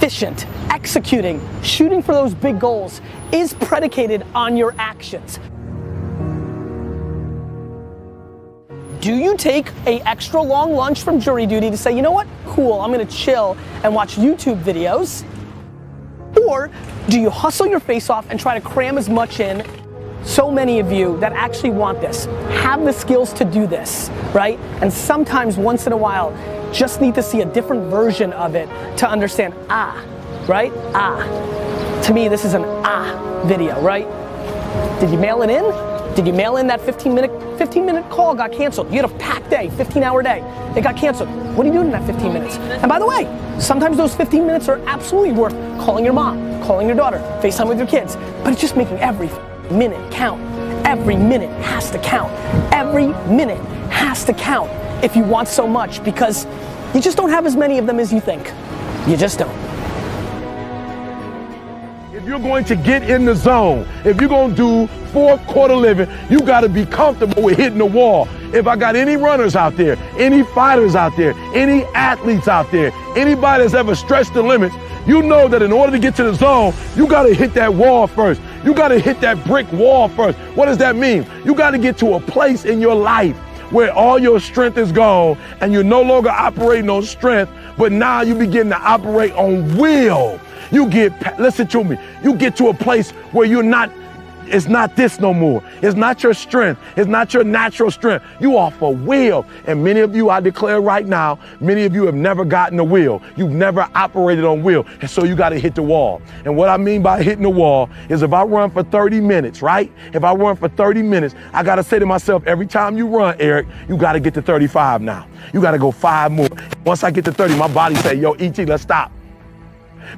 efficient, executing, shooting for those big goals is predicated on your actions. Do you take an extra long lunch from jury duty to say, you know what, cool, I'm gonna chill and watch YouTube videos? Or do you hustle your face off and try to cram as much in? So many of you that actually want this, have the skills to do this, right? And sometimes once in a while, just need to see a different version of it to understand, right? To me, this is an video, right? Did you mail it in? Did you mail in that 15 minute call got canceled? You had a packed day, 15-hour day. It got canceled. What are you doing in that 15 minutes? And by the way, sometimes those 15 minutes are absolutely worth calling your mom, calling your daughter, FaceTime with your kids, but it's just making every minute count. Every minute has to count. Every minute has to count if you want so much, because you just don't have as many of them as you think. You just don't. If you're going to get in the zone, if you're going to do fourth quarter living, you got to be comfortable with hitting the wall. If I got any runners out there, any fighters out there, any athletes out there, anybody that's ever stretched the limits, you know that in order to get to the zone, you got to hit that wall first. You got to hit that brick wall first. What does that mean? You got to get to a place in your life where all your strength is gone and you're no longer operating on strength, but now you begin to operate on will. Listen to me, you get to a place where it's not this no more. It's not your strength. It's not your natural strength. You are for will. And many of you, I declare right now, many of you have never gotten a will. You've never operated on will. And so you got to hit the wall. And what I mean by hitting the wall is if I run for 30 minutes, right? If I run for 30 minutes, I got to say to myself, every time you run, Eric, you got to get to 35 now. You got to go 5 more. Once I get to 30, my body say, yo, ET, let's stop.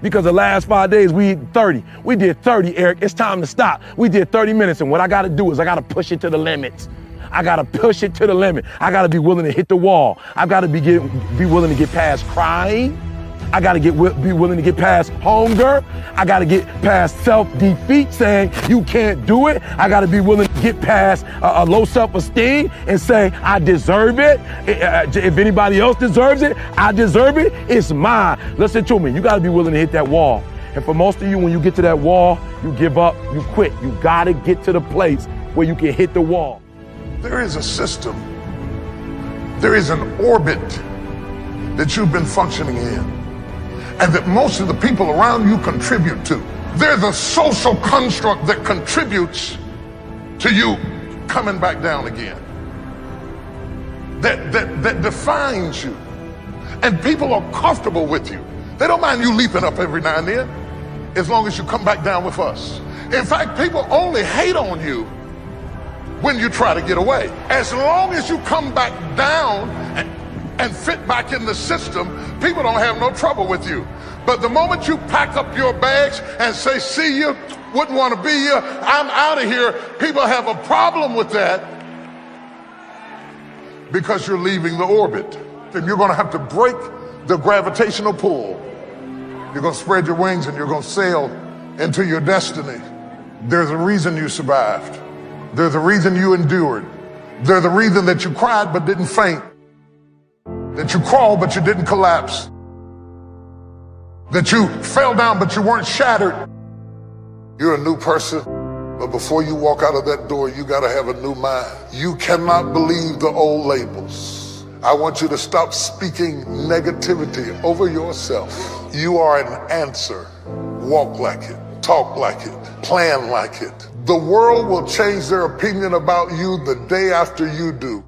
Because the last 5 days we did 30. We did 30, Eric. It's time to stop. We did 30 minutes, and what I got to do is I got to push it to the limits. I got to push it to the limit. I got to be willing to hit the wall. I got to be willing to get past crying. I got to be willing to get past hunger. I got to get past self-defeat, saying you can't do it. I got to be willing to get past a low self-esteem and say I deserve it. If anybody else deserves it, I deserve it. It's mine. Listen to me. You got to be willing to hit that wall. And for most of you, when you get to that wall, you give up, you quit. You got to get to the place where you can hit the wall. There is a system. There is an orbit that you've been functioning in, and that most of the people around you contribute to. There's a social construct that contributes to you coming back down again. That defines you. And people are comfortable with you. They don't mind you leaping up every now and then, as long as you come back down with us. In fact, people only hate on you when you try to get away. As long as you come back down and fit back in the system, people don't have no trouble with you. But the moment you pack up your bags and say, see you, wouldn't want to be here, I'm out of here, people have a problem with that because you're leaving the orbit. And you're going to have to break the gravitational pull. You're going to spread your wings and you're going to sail into your destiny. There's a reason you survived. There's a reason you endured. There's a reason that you cried but didn't faint. That you crawled but you didn't collapse. That you fell down but you weren't shattered. You're a new person, but before you walk out of that door, you gotta have a new mind. You cannot believe the old labels. I want you to stop speaking negativity over yourself. You are an answer. Walk like it, talk like it, plan like it. The world will change their opinion about you the day after you do.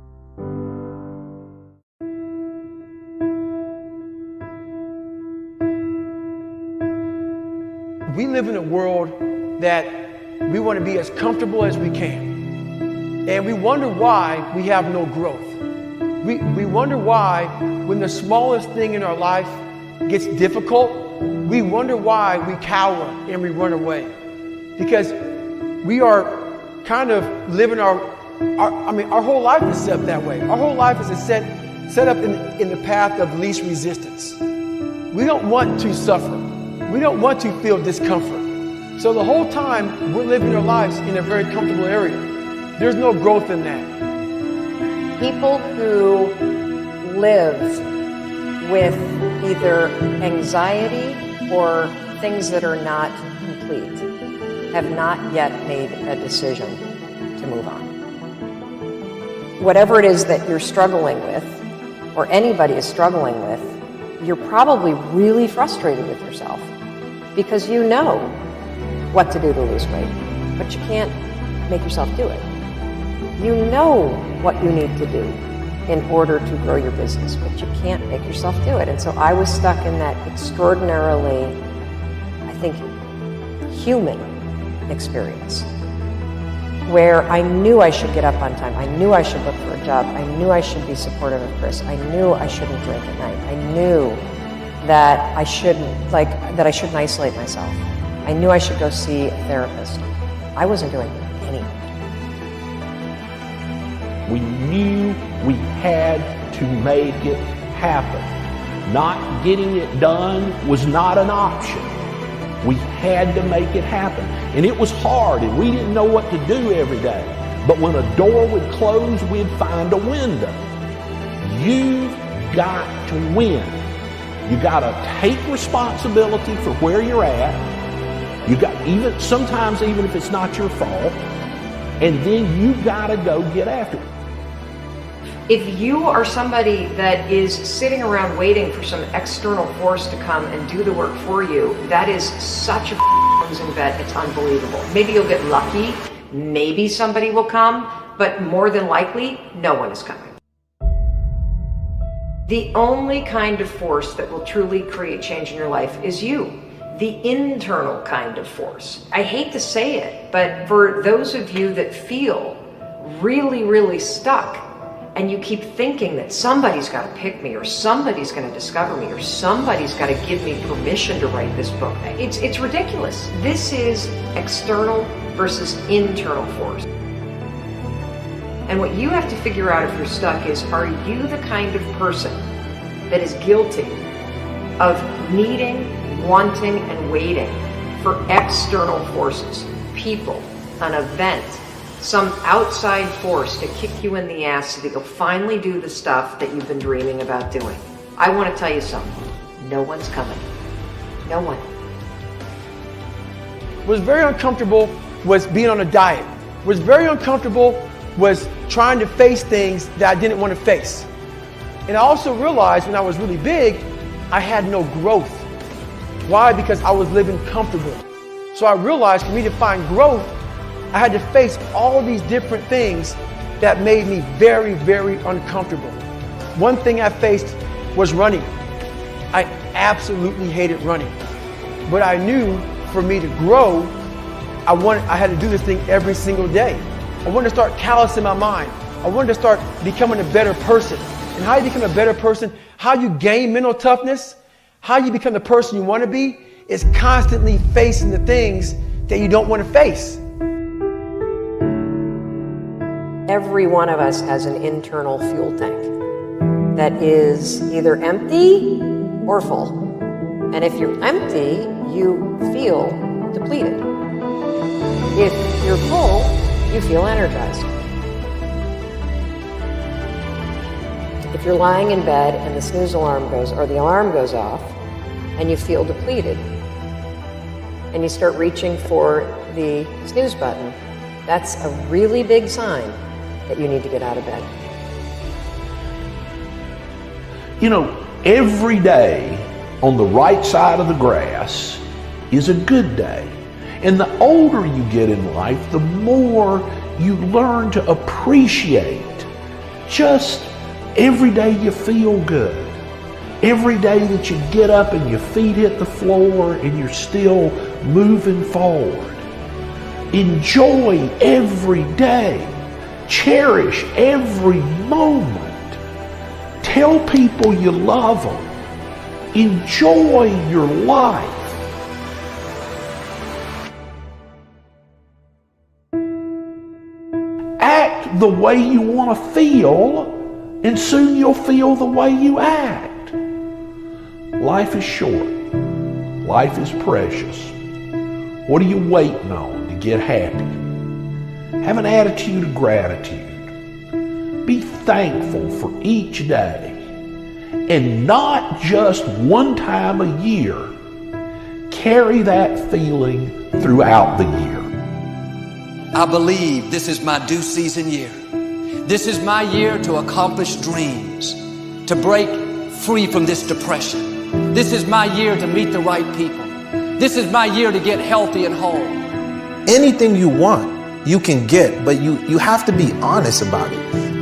We live in a world that we want to be as comfortable as we can. And we wonder why we have no growth. We wonder why when the smallest thing in our life gets difficult, we wonder why we cower and we run away. Because we are kind of living our whole life is set up that way. Our whole life is set up in the path of least resistance. We don't want to suffer. We don't want to feel discomfort. So the whole time we're living our lives in a very comfortable area. There's no growth in that. People who live with either anxiety or things that are not complete have not yet made a decision to move on. Whatever it is that you're struggling with, or anybody is struggling with, you're probably really frustrated with yourself because you know what to do to lose weight, but you can't make yourself do it. You know what you need to do in order to grow your business, but you can't make yourself do it. And so I was stuck in that extraordinarily, I think, human experience where I knew I should get up on time. I knew I should look for a job. I knew I should be supportive of Chris. I knew I shouldn't drink at night. I knew that I shouldn't isolate myself. I knew I should go see a therapist. I wasn't doing any. We knew we had to make it happen. Not getting it done was not an option. We had to make it happen. And it was hard, and we didn't know what to do every day. But when a door would close, we'd find a window. You've got to win. You got to take responsibility for where you're at. You got sometimes even if it's not your fault, and then you got to go get after it. If you are somebody that is sitting around waiting for some external force to come and do the work for you, that is such a losing bet, it's unbelievable. Maybe you'll get lucky, maybe somebody will come, but more than likely, no one is coming. The only kind of force that will truly create change in your life is you. The internal kind of force. I hate to say it, but for those of you that feel really, really stuck, and you keep thinking that somebody's got to pick me, or somebody's going to discover me, or somebody's got to give me permission to write this book. It's ridiculous. This is external versus internal force. And what you have to figure out if you're stuck is, are you the kind of person that is guilty of needing, wanting, and waiting for external forces, people, an event, some outside force to kick you in the ass so that you'll finally do the stuff that you've been dreaming about doing? I want to tell you something. No one's coming. No one. Was very uncomfortable was being on a diet. Was very uncomfortable was trying to face things that I didn't want to face. And I also realized when I was really big, I had no growth. Why? Because I was living comfortable. So I realized for me to find growth, I had to face all these different things that made me very, very uncomfortable. One thing I faced was running. I absolutely hated running. But I knew for me to grow, I had to do this thing every single day. I wanted to start callousing my mind. I wanted to start becoming a better person. And how you become a better person, how you gain mental toughness, how you become the person you want to be, is constantly facing the things that you don't want to face. Every one of us has an internal fuel tank that is either empty or full. And if you're empty, you feel depleted. If you're full, you feel energized. If you're lying in bed and the snooze alarm goes, or the alarm goes off, and you feel depleted, and you start reaching for the snooze button, that's a really big sign that you need to get out of bed. You know, every day on the right side of the grass is a good day. And the older you get in life, the more you learn to appreciate just every day you feel good. Every day that you get up and your feet hit the floor and you're still moving forward. Enjoy every day. Cherish every moment. Tell people you love them. Enjoy your life. Act the way you want to feel, and soon you'll feel the way you act. Life is short. Life is precious. What are you waiting on to get happy? Have an attitude of gratitude. Be thankful for each day. And not just one time a year. carry that feeling throughout the year. I believe this is my due season year. This is my year to accomplish dreams, to break free from this depression. This is my year to meet the right people. This is my year to get healthy and whole. Anything you want, you can get, but you have to be honest about it.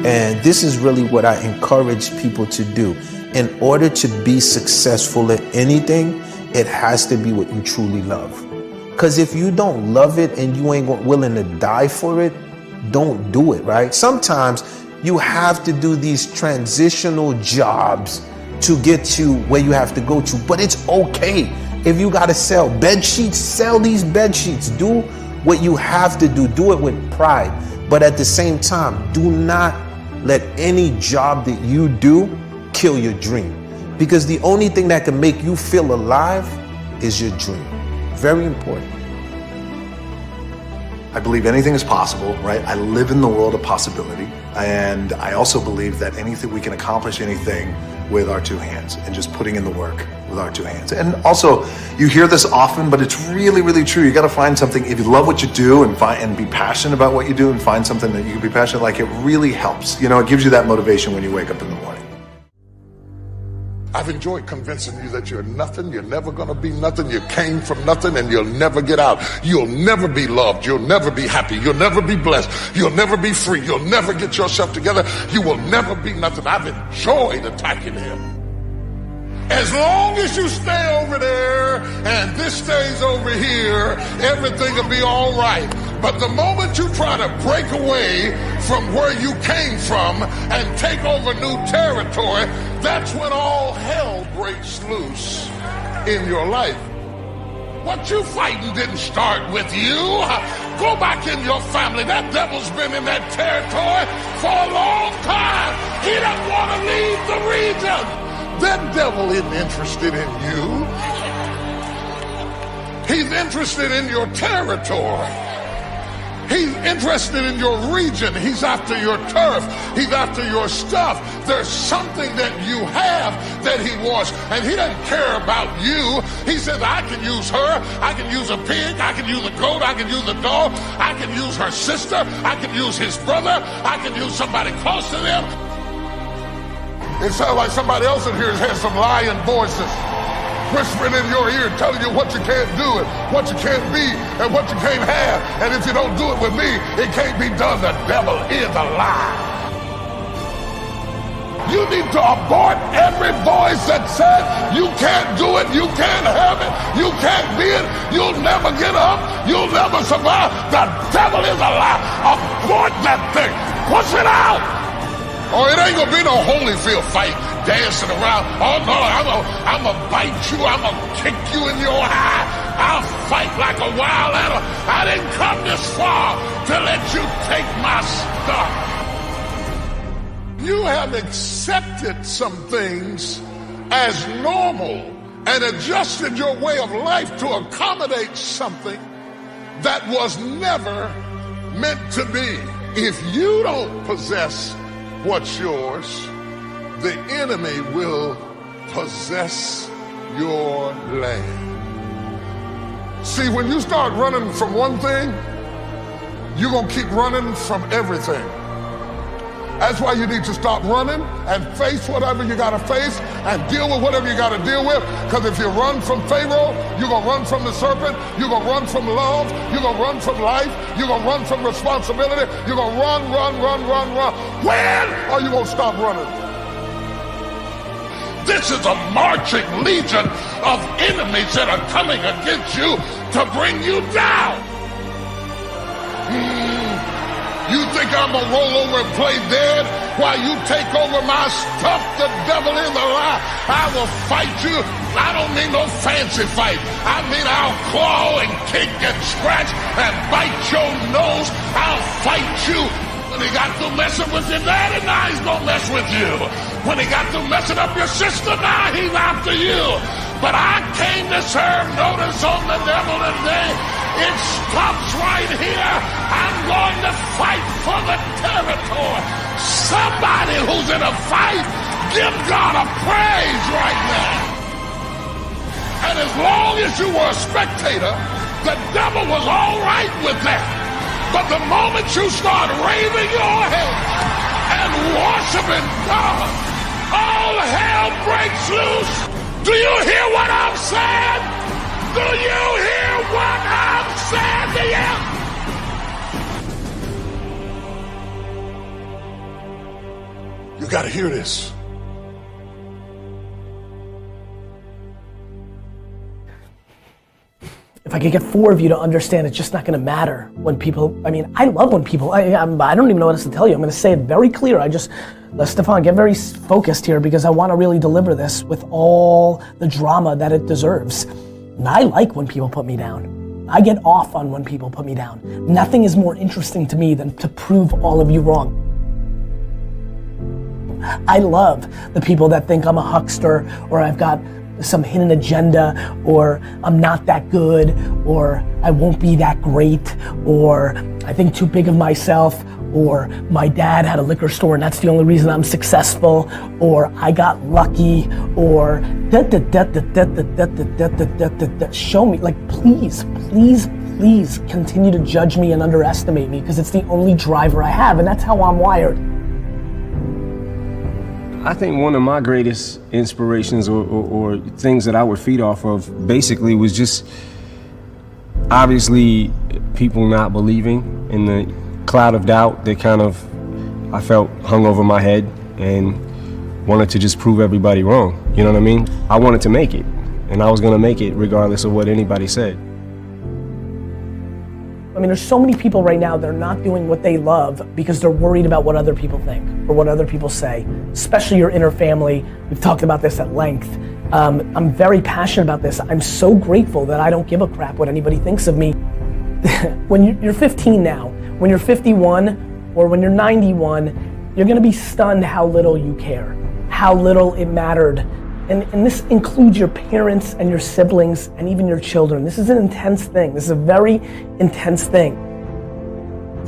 And this is really what I encourage people to do. In order to be successful at anything, it has to be what you truly love. Because if you don't love it and you ain't willing to die for it, don't do it, right? Sometimes you have to do these transitional jobs to get to where you have to go to, but it's okay. If you gotta sell bed sheets, sell these bed sheets. Do what you have to do. Do it with pride. But at the same time, do not let any job that you do kill your dream. Because the only thing that can make you feel alive is your dream. Very important. I believe anything is possible, right? I live in the world of possibility. And I also believe that we can accomplish anything with our two hands and just putting in the work with our two hands. And also, you hear this often, but it's really, really true. You got to find something. If you love what you do and be passionate about what you do and find something that you can be passionate, like, it really helps. You know, it gives you that motivation when you wake up in the morning. I've enjoyed convincing you that you're nothing, you're never gonna be nothing, you came from nothing, and you'll never get out. You'll never be loved, you'll never be happy, you'll never be blessed, you'll never be free, you'll never get yourself together, you will never be nothing. I've enjoyed attacking him. As long as you stay over there and this stays over here, everything will be all right. But the moment you try to break away from where you came from and take over new territory, that's when all hell breaks loose in your life. What you fighting didn't start with you. Go back in your family. That devil's been in that territory for a long time. He doesn't want to leave the region. That devil isn't interested in you. He's interested in your territory. He's interested in your region. He's after your turf. He's after your stuff. There's something that you have that he wants, and he doesn't care about you. He says, I can use her. I can use a pig. I can use a goat. I can use a dog. I can use her sister. I can use his brother. I can use somebody close to them. It sounds like somebody else in here has some lying voices whispering in your ear, telling you what you can't do and what you can't be and what you can't have. And if you don't do it with me, it can't be done. The devil is a lie. You need to abort every voice that says you can't do it, you can't have it, you can't be it, you'll never get up, you'll never survive. The devil is a lie. Abort that thing. Push it out. Oh, it ain't gonna be no Holyfield fight dancing around. Oh no, I'm gonna bite you, I'm gonna kick you in your eye. I'll fight like a wild animal. I didn't come this far to let you take my stuff. You have accepted some things as normal and adjusted your way of life to accommodate something that was never meant to be. If you don't possess what's yours, the enemy will possess your land. See, when you start running from one thing, you're gonna keep running from everything. That's why you need to stop running and face whatever you gotta face and deal with whatever you gotta deal with. Because if you run from Pharaoh, you're gonna run from the serpent, you're gonna run from love, you're gonna run from life, you're gonna run from responsibility, you're gonna run. When are you gonna stop running? This is a marching legion of enemies that are coming against you to bring you down. You think I'm gonna roll over and play dead while you take over my stuff? The devil is a lie. I will fight you. I don't mean no fancy fight. I mean I'll claw and kick and scratch and bite your nose. I'll fight you. When he got through messing with your daddy, now he's gonna mess with you. When he got through messing up your sister, now he's after you. But I came to serve notice on the devil today. It stops right here. I'm going to fight for the territory. Somebody who's in a fight, give God a praise right now. And as long as you were a spectator, the devil was all right with that. But the moment you start raising your head and worshiping God, all hell breaks loose. Do you hear what I'm saying? Do you hear what I'm saying to you? You got to hear this. If I could get 4 of you to understand, it's just not gonna matter when people, I mean, I love when people, I don't even know what else to tell you. I'm gonna say it very clear. Stefan, get very focused here because I wanna really deliver this with all the drama that it deserves. And I like when people put me down. I get off on when people put me down. Nothing is more interesting to me than to prove all of you wrong. I love the people that think I'm a huckster or I've got some hidden agenda, or I'm not that good, or I won't be that great, or I think too big of myself, or my dad had a liquor store and that's the only reason I'm successful, or I got lucky, or show me, like please continue to judge me and underestimate me because it's the only driver I have and that's how I'm wired. I think one of my greatest inspirations or things that I would feed off of basically was just obviously people not believing in the cloud of doubt that kind of I felt hung over my head and wanted to just prove everybody wrong. You know what I mean? I wanted to make it and I was gonna make it regardless of what anybody said. I mean, there's so many people right now that are not doing what they love because they're worried about what other people think or what other people say, especially your inner family. We've talked about this at length. I'm very passionate about this. I'm so grateful that I don't give a crap what anybody thinks of me. When you're 15 now, when you're 51 or when you're 91, you're gonna be stunned how little you care, how little it mattered. And this includes your parents and your siblings and even your children. This is an intense thing. This is a very intense thing.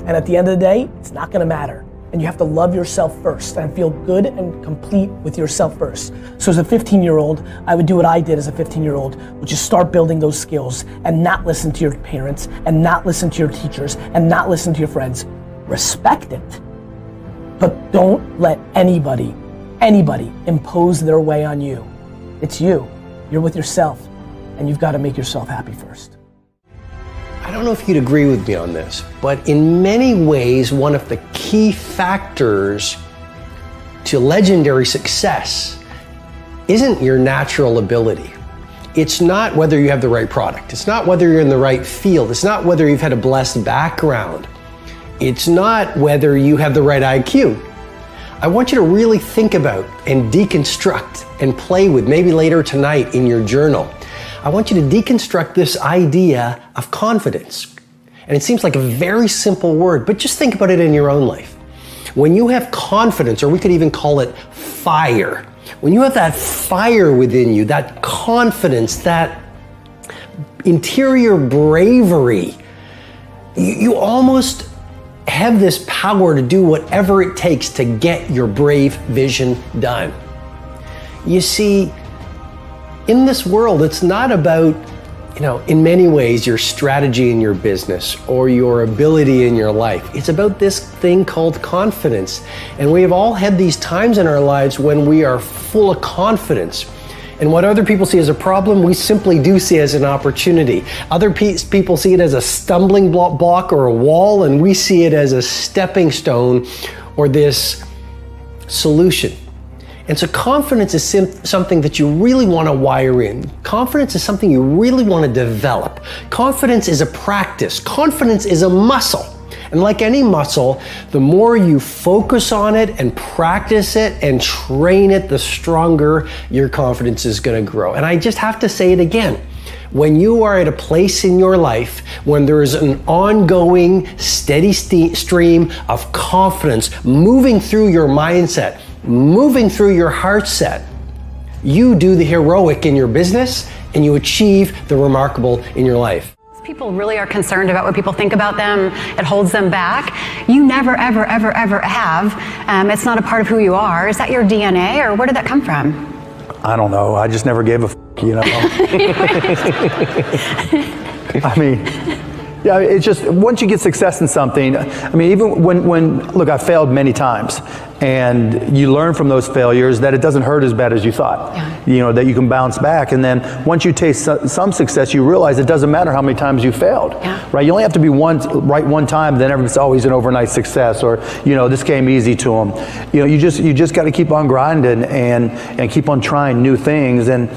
And at the end of the day, it's not gonna matter. And you have to love yourself first and feel good and complete with yourself first. So as a 15-year-old, I would do what I did as a 15-year-old, which is start building those skills and not listen to your parents and not listen to your teachers and not listen to your friends. Respect it, but don't let anybody impose their way on you. It's you. You're with yourself, and you've got to make yourself happy first. I don't know if you'd agree with me on this, but in many ways, one of the key factors to legendary success isn't your natural ability. It's not whether you have the right product. It's not whether you're in the right field. It's not whether you've had a blessed background. It's not whether you have the right IQ. I want you to really think about and deconstruct and play with, maybe later tonight in your journal. I want you to deconstruct this idea of confidence. And it seems like a very simple word, but just think about it in your own life. When you have confidence, or we could even call it fire, when you have that fire within you, that confidence, that interior bravery, you almost have this power to do whatever it takes to get your brave vision done. You see, in this world, it's not about, in many ways, your strategy in your business or your ability in your life. It's about this thing called confidence. And we have all had these times in our lives when we are full of confidence. And what other people see as a problem, we simply do see as an opportunity. Other people see it as a stumbling block or a wall, and we see it as a stepping stone or this solution. And so confidence is something that you really want to wire in. Confidence is something you really want to develop. Confidence is a practice. Confidence is a muscle. And like any muscle, the more you focus on it and practice it and train it, the stronger your confidence is going to grow. And I just have to say it again. When you are at a place in your life when there is an ongoing, steady stream of confidence moving through your mindset, moving through your heart set, you do the heroic in your business and you achieve the remarkable in your life. People really are concerned about what people think about them. It holds them back. You never, ever, ever, ever have. It's not a part of who you are. Is that your DNA, or where did that come from? I don't know. I just never gave a f. drunk, you know? I mean, yeah, it's just, once you get success in something, I mean, even when look, I failed many times, and you learn from those failures that it doesn't hurt as bad as you thought. Yeah. You know, that you can bounce back. And then once you taste some success, you realize it doesn't matter how many times you failed. Yeah. Right? You only have to be right one time, then it's always an overnight success, or, you know, this came easy to them. You know, you just got to keep on grinding and keep on trying new things. And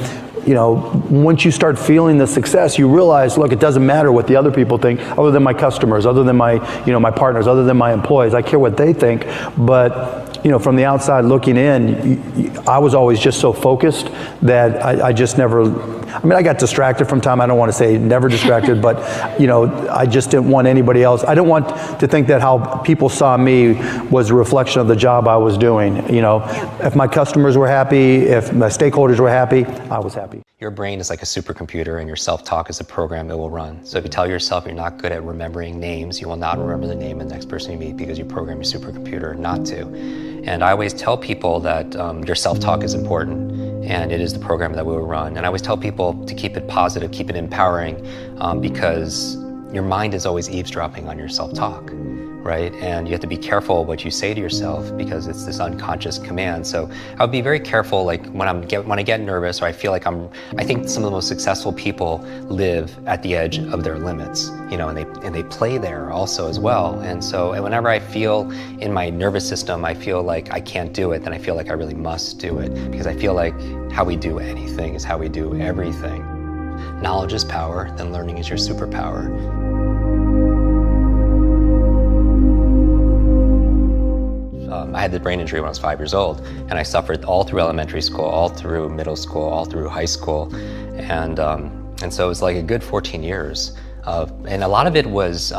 you know, once you start feeling the success, you realize, look, it doesn't matter what the other people think, other than my customers, other than my, you know, my partners, other than my employees. I care what they think. But, you know, from the outside looking in, I was always just so focused that I just never, I mean, I got distracted from time. I don't want to say never distracted, but, you know, I just didn't want anybody else. I didn't want to think that how people saw me was a reflection of the job I was doing. You know, if my customers were happy, if my stakeholders were happy, I was happy. Your brain is like a supercomputer, and your self-talk is a program it will run. So if you tell yourself you're not good at remembering names, you will not remember the name of the next person you meet, because you program your supercomputer not to. And I always tell people that your self-talk is important, and it is the program that we will run. And I always tell people to keep it positive, keep it empowering, because your mind is always eavesdropping on your self-talk, right? And you have to be careful what you say to yourself, because it's this unconscious command. So I would be very careful, like when I get nervous, or I feel like I think some of the most successful people live at the edge of their limits, you know, and they play there also as well. And so whenever I feel in my nervous system, I feel like I can't do it, then I feel like I really must do it, because I feel like how we do anything is how we do everything. Knowledge is power, then learning is your superpower. I had the brain injury when I was 5 years old, and I suffered all through elementary school, all through middle school, all through high school, and so it was like a good 14 years and a lot of it was,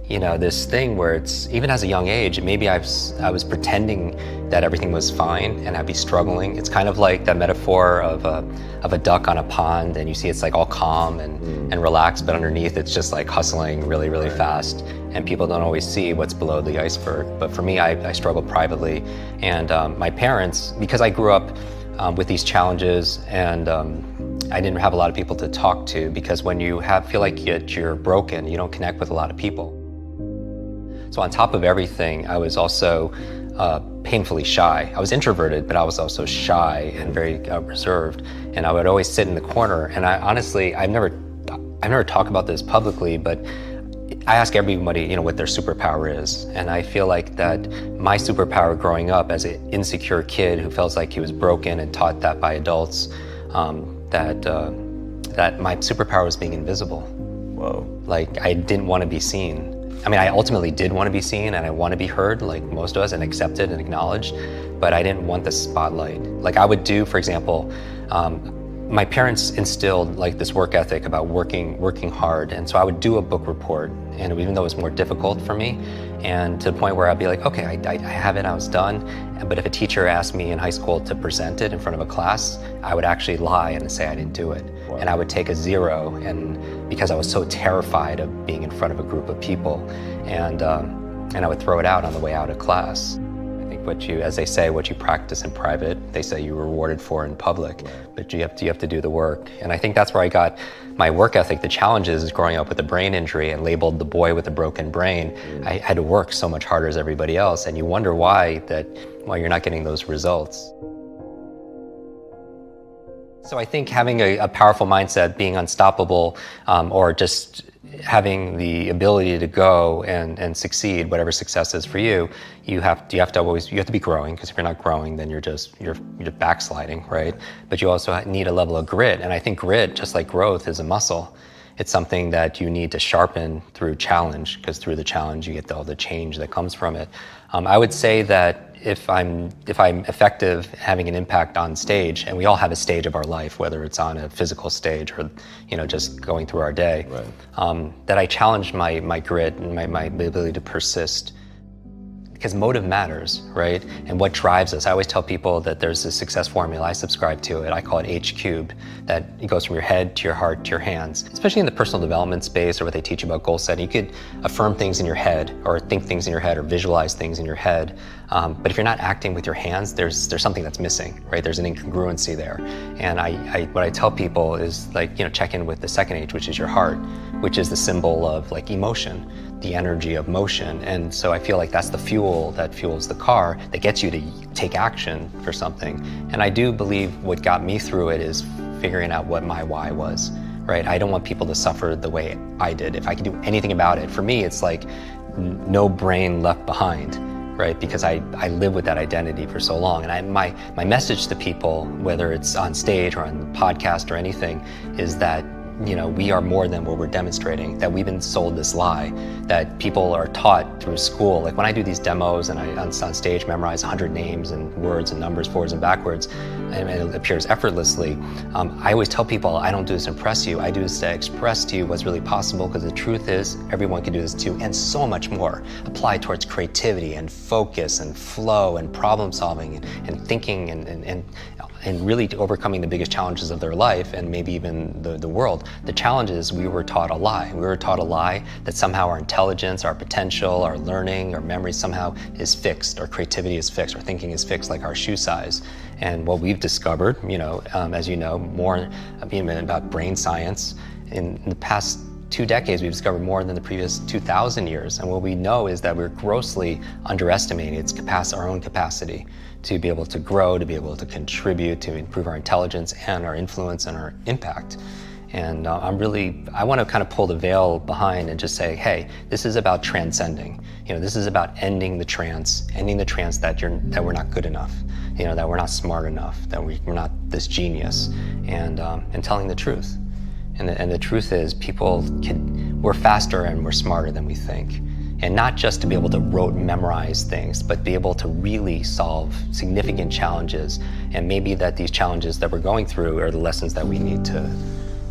you know, this thing where it's, even as a young age, maybe I was pretending that everything was fine and I'd be struggling. It's kind of like that metaphor of a duck on a pond, and you see it's like all calm and relaxed, but underneath it's just like hustling really, really fast. And people don't always see what's below the iceberg. But for me, I struggled privately. And my parents, because I grew up with these challenges, and I didn't have a lot of people to talk to, because when you feel like you're broken, you don't connect with a lot of people. So on top of everything, I was also painfully shy. I was introverted, but I was also shy and very reserved. And I would always sit in the corner. And I've never talked about this publicly, but I ask everybody, you know, what their superpower is. And I feel like that my superpower growing up as an insecure kid who felt like he was broken and taught that by adults, that my superpower was being invisible. Whoa. Like, I didn't want to be seen. I mean, I ultimately did want to be seen, and I want to be heard, like most of us, and accepted and acknowledged, but I didn't want the spotlight. Like I would do, for example, my parents instilled like this work ethic about working hard, and so I would do a book report, and even though it was more difficult for me, and to the point where I'd be like, okay, I have it, I was done. But if a teacher asked me in high school to present it in front of a class, I would actually lie and say I didn't do it. Wow. And I would take a 0, and because I was so terrified of being in front of a group of people, and I would throw it out on the way out of class. As they say, what you practice in private, they say you're rewarded for in public, but you have to do the work. And I think that's where I got my work ethic. The challenges is growing up with a brain injury and labeled the boy with a broken brain. I had to work so much harder as everybody else, and you wonder why you're not getting those results. So I think having a powerful mindset, being unstoppable, or just having the ability to go and succeed, whatever success is for you, you have to be growing, because if you're not growing, then you're backsliding, right? But you also need a level of grit, and I think grit, just like growth, is a muscle. It's something that you need to sharpen through challenge, because through the challenge you get all the change that comes from it. I would say that if I'm effective having an impact on stage, and we all have a stage of our life, whether it's on a physical stage or, you know, just going through our day, right. That I challenge my grit and my ability to persist, because motive matters, right? And what drives us. I always tell people that there's a success formula. I subscribe to it. I call it H-cubed, that it goes from your head to your heart to your hands. Especially in the personal development space, or what they teach you about goal setting. You could affirm things in your head, or think things in your head, or visualize things in your head. But if you're not acting with your hands, there's something that's missing, right? There's an incongruency there. And what I tell people is like, check in with the second H, which is your heart, which is the symbol of like emotion, the energy of motion. And so I feel like that's the fuel that fuels the car that gets you to take action for something. And I do believe what got me through it is figuring out what my why was, right? I don't want people to suffer the way I did. If I can do anything about it, for me, it's like no brain left behind, right? Because I live with that identity for so long. And my message to people, whether it's on stage or on the podcast or anything, is that we are more than what we're demonstrating, that we've been sold this lie, that people are taught through school. Like when I do these demos and I on stage memorize 100 names and words and numbers forwards and backwards, and it appears effortlessly, I always tell people I don't do this to impress you, I do this to express to you what's really possible, because the truth is everyone can do this too, and so much more. Apply towards creativity and focus and flow and problem solving and thinking and really overcoming the biggest challenges of their life and maybe even the world. The challenge is we were taught a lie. We were taught a lie that somehow our intelligence, our potential, our learning, our memory somehow is fixed, our creativity is fixed, our thinking is fixed like our shoe size. And what we've discovered, as you know, more about brain science, in the past 2 decades, we've discovered more than the previous 2,000 years. And what we know is that we're grossly underestimating our own capacity to be able to grow, to be able to contribute, to improve our intelligence and our influence and our impact. And I want to kind of pull the veil behind and just say, hey, this is about transcending. This is about ending the trance that we're not good enough, that we're not smart enough, that we're not this genius, and telling the truth. And the truth is we're faster and we're smarter than we think. And not just to be able to memorize things, but be able to really solve significant challenges. And maybe that these challenges that we're going through are the lessons that we need to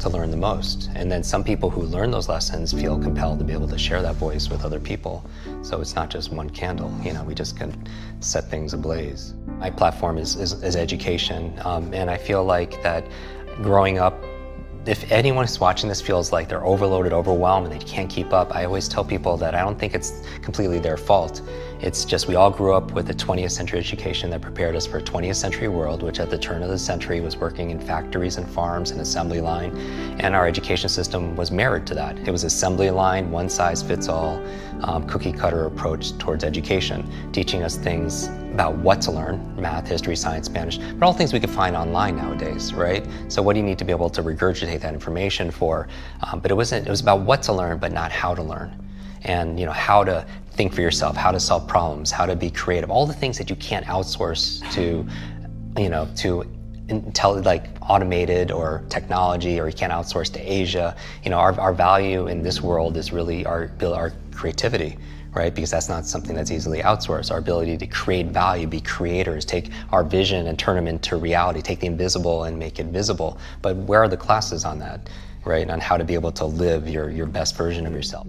learn the most. And then some people who learn those lessons feel compelled to be able to share that voice with other people. So it's not just one candle, we just can set things ablaze. My platform is education. And I feel like that growing up, if anyone who's watching this feels like they're overloaded, overwhelmed, and they can't keep up, I always tell people that I don't think it's completely their fault. It's just we all grew up with a 20th century education that prepared us for a 20th century world, which at the turn of the century was working in factories and farms and assembly line. And our education system was mirrored to that. It was assembly line, one size fits all, cookie cutter approach towards education, teaching us things about what to learn, math, history, science, Spanish, but all things we could find online nowadays, right? So what do you need to be able to regurgitate that information for? But it was about what to learn, but not how to learn. And how to think for yourself, how to solve problems, how to be creative, all the things that you can't outsource to like automated or technology, or you can't outsource to Asia. Our value in this world is really our creativity, right? Because that's not something that's easily outsourced. Our ability to create value, be creators, take our vision and turn them into reality, take the invisible and make it visible. But where are the classes on that, right? On how to be able to live your best version of yourself.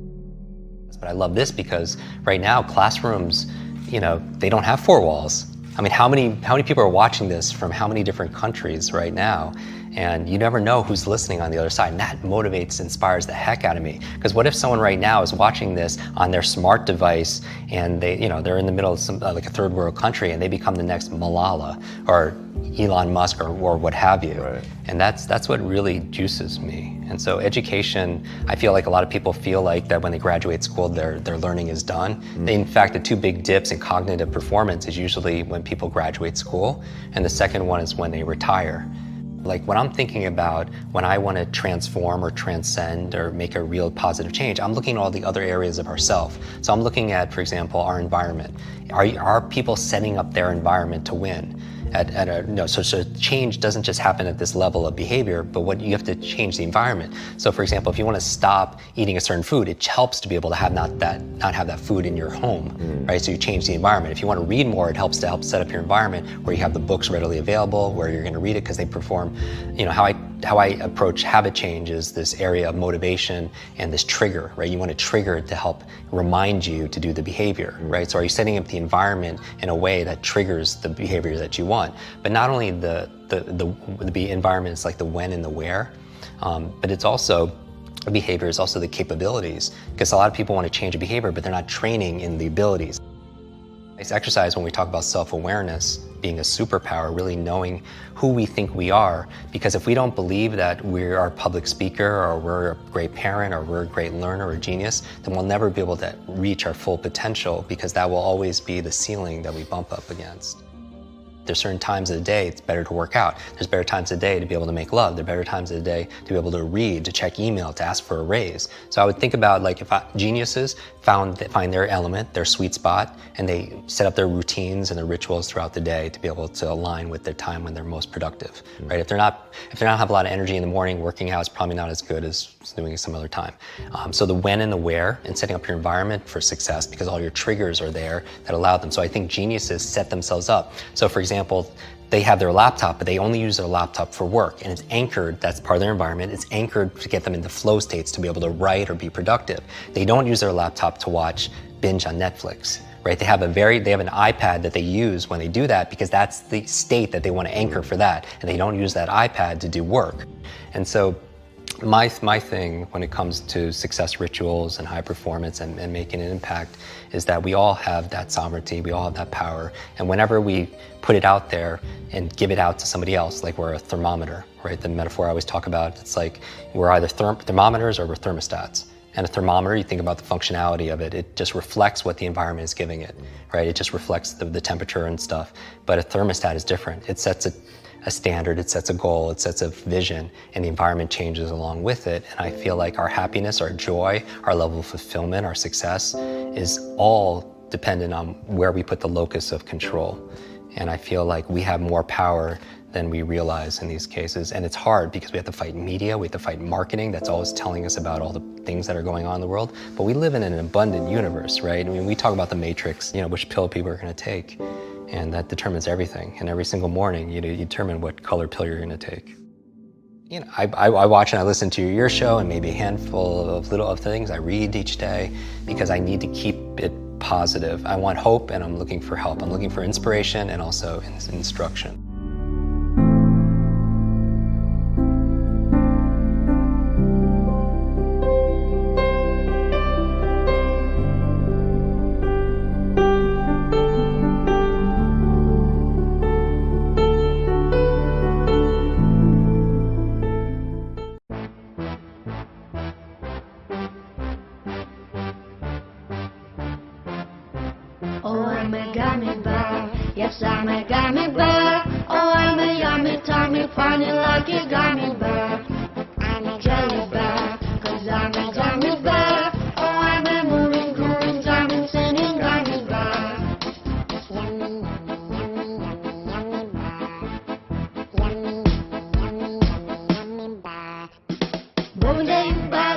But I love this because right now classrooms, they don't have 4 walls. I mean, how many people are watching this from how many different countries right now? And you never know who's listening on the other side. And that motivates, inspires the heck out of me. Because what if someone right now is watching this on their smart device and they're in the middle of some like a third world country and they become the next Malala or Elon Musk or what have you. Right. And that's what really juices me. And so education, I feel like a lot of people feel like that when they graduate school, their learning is done. Mm-hmm. In fact, the 2 big dips in cognitive performance is usually when people graduate school, and the second one is when they retire. Like when I'm thinking about when I want to transform or transcend or make a real positive change, I'm looking at all the other areas of ourself. So I'm looking at, for example, our environment. Are people setting up their environment to win? So change doesn't just happen at this level of behavior, but what you have to change the environment. So for example, if you want to stop eating a certain food, it helps to be able to have not have that food in your home, right? So you change the environment. If you want to read more, it helps to help set up your environment where you have the books readily available, where you're going to read it because they perform. How I approach habit change is this area of motivation and this trigger, right? You want to trigger it to help remind you to do the behavior, right? So are you setting up the environment in a way that triggers the behavior that you want? But not only the environment is like the when and the where, but it's also behavior is also the capabilities, because a lot of people want to change a behavior, but they're not training in the abilities. It's exercise when we talk about self-awareness being a superpower, really knowing who we think we are. Because if we don't believe that we're a public speaker or we're a great parent or we're a great learner or genius, then we'll never be able to reach our full potential, because that will always be the ceiling that we bump up against. There's certain times of the day it's better to work out. There's better times of the day to be able to make love. There are better times of the day to be able to read, to check email, to ask for a raise. So I would think about, like, if geniuses find their element, their sweet spot, and they set up their routines and their rituals throughout the day to be able to align with their time when they're most productive, right? If they're not have a lot of energy in the morning, working out is probably not as good as doing it some other time. So the when and the where, and setting up your environment for success, because all your triggers are there that allow them. So I think geniuses set themselves up. So for example, they have their laptop, but they only use their laptop for work, and it's anchored, that's part of their environment, it's anchored to get them into flow states to be able to write or be productive. They don't use their laptop to binge on Netflix, right? They have an iPad that they use when they do that, because that's the state that they want to anchor for that, and they don't use that iPad to do work. And so my thing when it comes to success rituals and high performance and making an impact is that we all have that sovereignty, we all have that power, and whenever we put it out there and give it out to somebody else, like we're a thermometer, right? The metaphor I always talk about, it's like we're either thermometers or we're thermostats. And a thermometer, you think about the functionality of it, it just reflects what the environment is giving it, right? It just reflects the temperature and stuff. But a thermostat is different. It sets a standard, it sets a goal, it sets a vision, and the environment changes along with it. And I feel like our happiness, our joy, our level of fulfillment, our success is all dependent on where we put the locus of control. And I feel like we have more power than we realize in these cases. And it's hard because we have to fight media, we have to fight marketing that's always telling us about all the things that are going on in the world. But we live in an abundant universe, right? I mean, we talk about the matrix, which pill people are gonna take. And that determines everything. And every single morning, you determine what color pill you're gonna take. I watch and I listen to your show and maybe a handful of things I read each day, because I need to keep it positive. I want hope and I'm looking for help. I'm looking for inspiration and also instruction. Oh, I'm a gummy bear. Yes, I'm a gummy bear. Oh, I'm a yummy, tummy, funny like a gummy bear. I'm a jelly bear, 'cause I'm a gummy bear. Oh, I'm a moving, grooving, jumping, singing gummy bear. Yummy, yummy, yummy, yummy bear. Yummy, yummy, yummy, yummy bear. Boom, ding, ba,